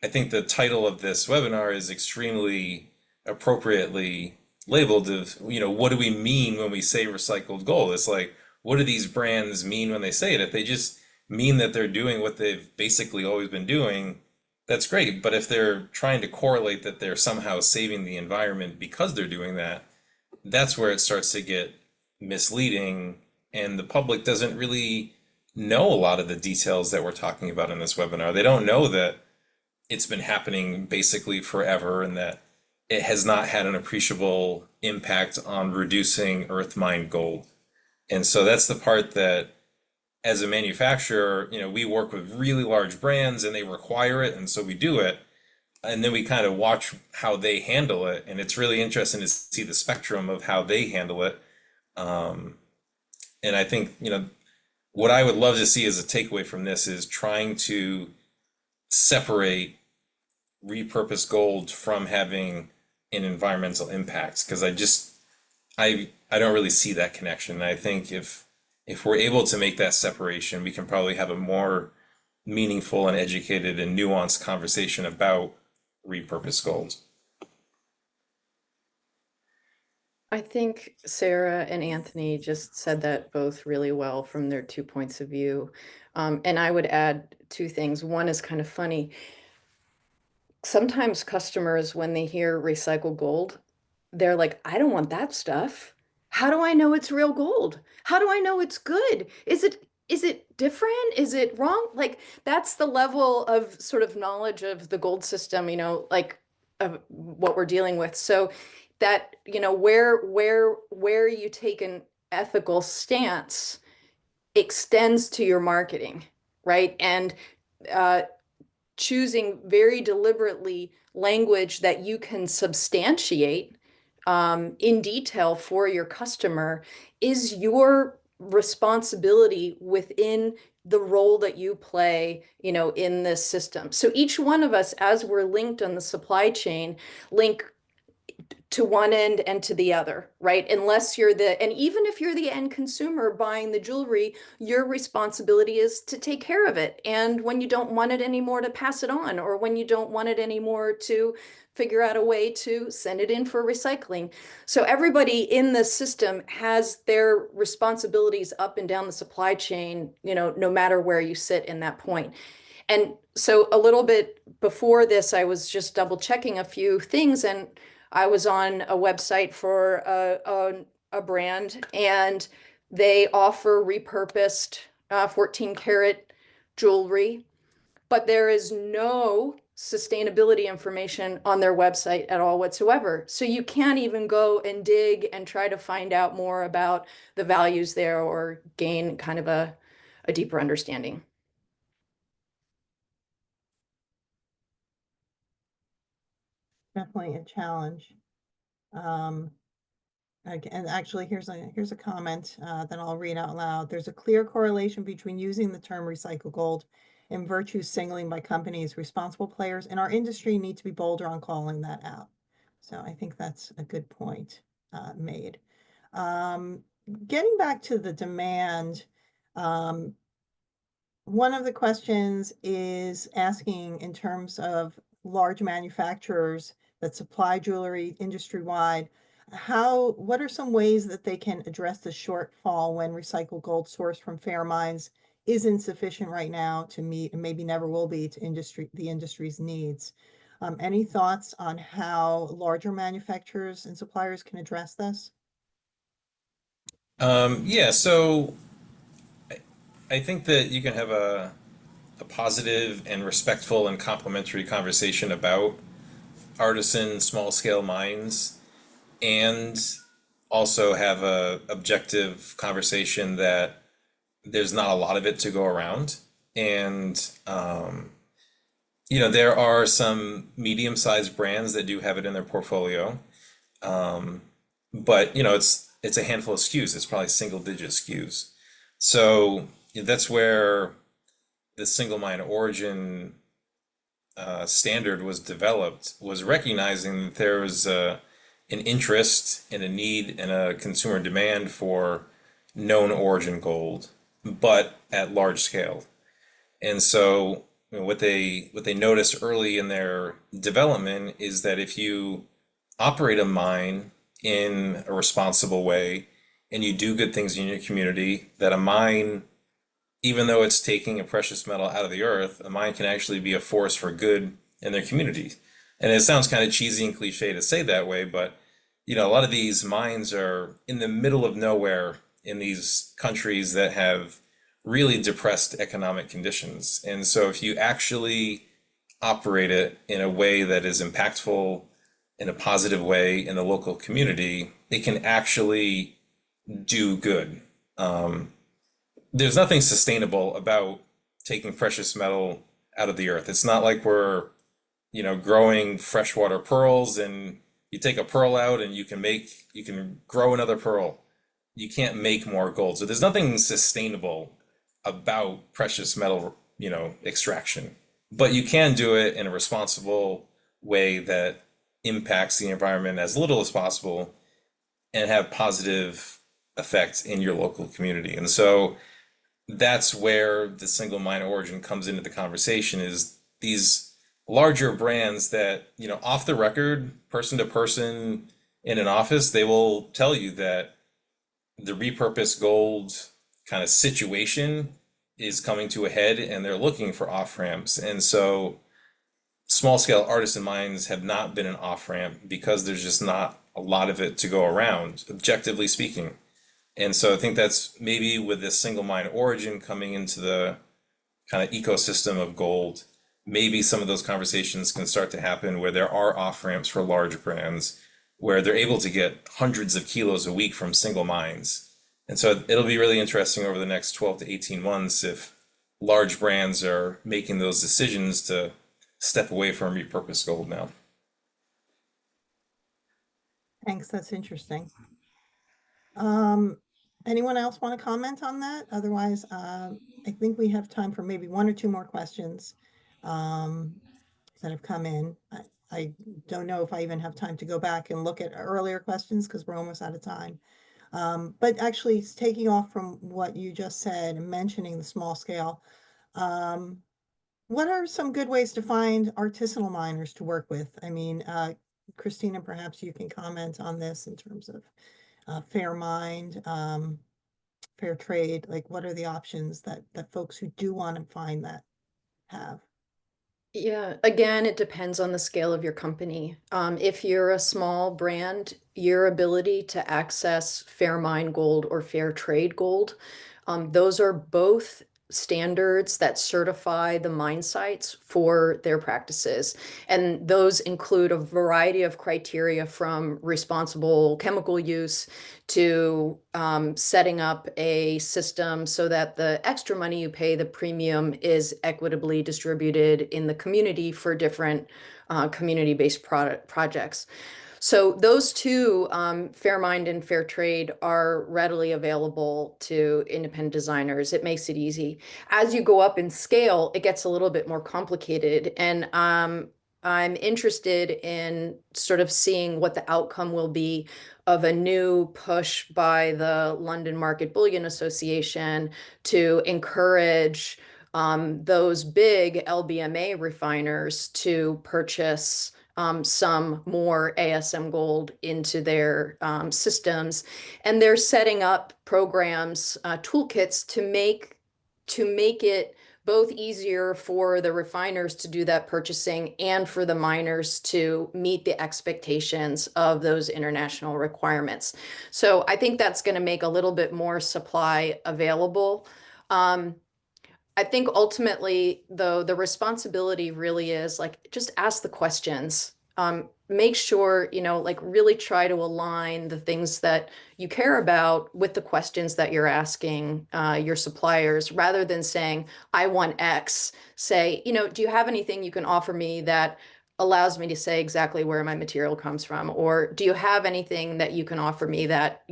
I think the title of this webinar is extremely appropriately labeled of, what do we mean when we say recycled gold? It's like, what do these brands mean when they say it? If they just mean that they're doing what they've basically always been doing, that's great. But if they're trying to correlate that they're somehow saving the environment because they're doing that, that's where it starts to get misleading, and the public doesn't really know a lot of the details that we're talking about in this webinar. They don't know that it's been happening basically forever and that it has not had an appreciable impact on reducing earth mined gold. And so that's the part that, as a manufacturer, we work with really large brands and they require it, and so we do it. And then we kind of watch how they handle it, and it's really interesting to see the spectrum of how they handle it. And I think, what I would love to see as a takeaway from this is trying to separate repurposed gold from having an environmental impact, because I don't really see that connection. And I think if we're able to make that separation, we can probably have a more meaningful and educated and nuanced conversation about repurposed gold. I think Sarah and Anthony just said that both really well from their 2 points of view. And I would add 2 things. One is kind of funny. Sometimes customers, when they hear recycled gold, they're like, I don't want that stuff. How do I know it's real gold? How do I know it's good? Is it different? Is it wrong? Like, that's the level of sort of knowledge of the gold system, like of what we're dealing with. So that, where you take an ethical stance extends to your marketing, right? And uh, choosing very deliberately language that you can substantiate in detail for your customer is your responsibility within the role that you play, in this system. So each one of us, as we're linked on the supply chain, link to one end and to the other, right? And even if you're the end consumer buying the jewelry, your responsibility is to take care of it. And when you don't want it anymore, to pass it on, or when you don't want it anymore, to figure out a way to send it in for recycling. So everybody in the system has their responsibilities up and down the supply chain, no matter where you sit in that point. And so a little bit before this, I was just double checking a few things, and I was on a website for a brand, and they offer repurposed 14 karat jewelry, but there is no sustainability information on their website at all whatsoever. So you can't even go and dig and try to find out more about the values there or gain kind of a deeper understanding. Definitely a challenge. And actually, here's a comment that I'll read out loud. There's a clear correlation between using the term recycled gold and virtue signaling by companies. Responsible players in our industry need to be bolder on calling that out. So I think that's a good point made. Getting back to the demand, one of the questions is asking in terms of large manufacturers that supply jewelry industry-wide, what are some ways that they can address the shortfall when recycled gold sourced from fair mines is insufficient right now to meet, and maybe never will be, to the industry's needs? Any thoughts on how larger manufacturers and suppliers can address this? Yeah, so I think that you can have a positive and respectful and complimentary conversation about artisan small scale mines and also have a objective conversation that there's not a lot of it to go around. And there are some medium-sized brands that do have it in their portfolio. But it's a handful of SKUs. It's probably single-digit SKUs. So that's where the single mine origin standard was developed, was recognizing that there was an interest and a need and a consumer demand for known origin gold, but at large scale. And so what they noticed early in their development is that if you operate a mine in a responsible way and you do good things in your community, that a mine, even though it's taking a precious metal out of the earth, a mine can actually be a force for good in their community. And it sounds kind of cheesy and cliche to say that way, but a lot of these mines are in the middle of nowhere in these countries that have really depressed economic conditions. And so if you actually operate it in a way that is impactful, in a positive way in the local community, it can actually do good. There's nothing sustainable about taking precious metal out of the earth. It's not like we're, growing freshwater pearls and you take a pearl out and you can grow another pearl. You can't make more gold. So there's nothing sustainable about precious metal, extraction. But you can do it in a responsible way that impacts the environment as little as possible and have positive effects in your local community. And so that's where the single mine origin comes into the conversation, is these larger brands that, off the record, person to person in an office, they will tell you that the repurposed gold kind of situation is coming to a head and they're looking for off ramps. And so small scale artisan mines have not been an off ramp because there's just not a lot of it to go around, objectively speaking. And so I think that's maybe with this single mine origin coming into the kind of ecosystem of gold, maybe some of those conversations can start to happen where there are off ramps for large brands where they're able to get hundreds of kilos a week from single mines. And so it'll be really interesting over the next 12 to 18 months if large brands are making those decisions to step away from repurposed gold now. Thanks, that's interesting. Anyone else want to comment on that? Otherwise, I think we have time for maybe one or two more questions that have come in. I don't know if I even have time to go back and look at earlier questions because we're almost out of time. But actually, taking off from what you just said and mentioning the small scale, what are some good ways to find artisanal miners to work with? I mean, Christina, perhaps you can comment on this in terms of fair mind, fair trade. Like, what are the options that folks who do want to find that have? Yeah, again, it depends on the scale of your company. If you're a small brand, your ability to access fair mine gold or fair trade gold, those are both standards that certify the mine sites for their practices. And those include a variety of criteria from responsible chemical use to setting up a system so that the extra money you pay, the premium, is equitably distributed in the community for different community-based projects. So those two, fair mind and fair trade, are readily available to independent designers. It makes it easy. As you go up in scale, it gets a little bit more complicated. And I'm interested in sort of seeing what the outcome will be of a new push by the London Market Bullion Association to encourage those big LBMA refiners to purchase some more ASM gold into their systems. And they're setting up programs, toolkits to make it both easier for the refiners to do that purchasing and for the miners to meet the expectations of those international requirements. So I think that's going to make a little bit more supply available. I think ultimately, though, the responsibility really is like just ask the questions. Make sure, like really try to align the things that you care about with the questions that you're asking your suppliers, rather than saying, I want X. Say, do you have anything you can offer me that allows me to say exactly where my material comes from? Or do you have anything that you can offer me that,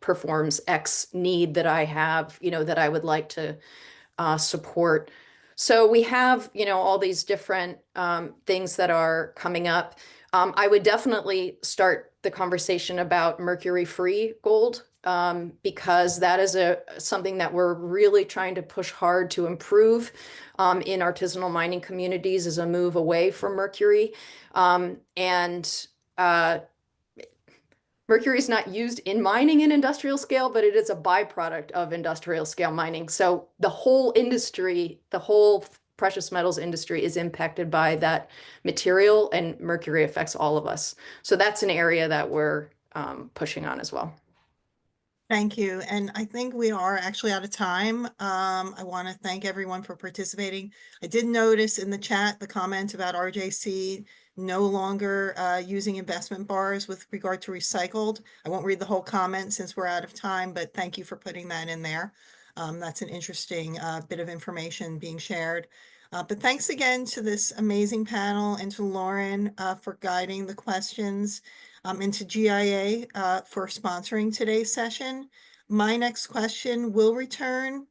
performs X need that I have, that I would like to support. So we have, all these different things that are coming up. I would definitely start the conversation about mercury-free gold, because that is something that we're really trying to push hard to improve in artisanal mining communities, is a move away from mercury. And mercury is not used in mining in industrial scale, but it is a byproduct of industrial scale mining. So the whole industry, the whole precious metals industry is impacted by that material, and mercury affects all of us. So that's an area that we're pushing on as well. Thank you. And I think we are actually out of time. I want to thank everyone for participating. I did notice in the chat the comment about RJC no longer using investment bars with regard to recycled. I won't read the whole comment since we're out of time, but thank you for putting that in there. That's an interesting bit of information being shared. But thanks again to this amazing panel and to Lauren for guiding the questions. And to GIA for sponsoring today's session. My next question will return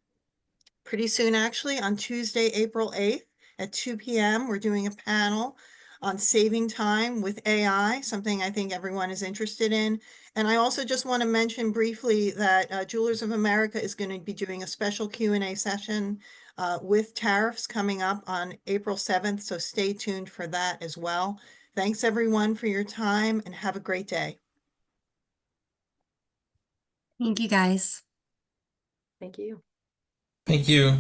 pretty soon, actually, on Tuesday, April 8th at 2 p.m. We're doing a panel on saving time with AI, something I think everyone is interested in. And I also just want to mention briefly that Jewelers of America is going to be doing a special Q&A session with tariffs coming up on April 7th, so stay tuned for that as well. Thanks everyone for your time and have a great day. Thank you, guys. Thank you. Thank you.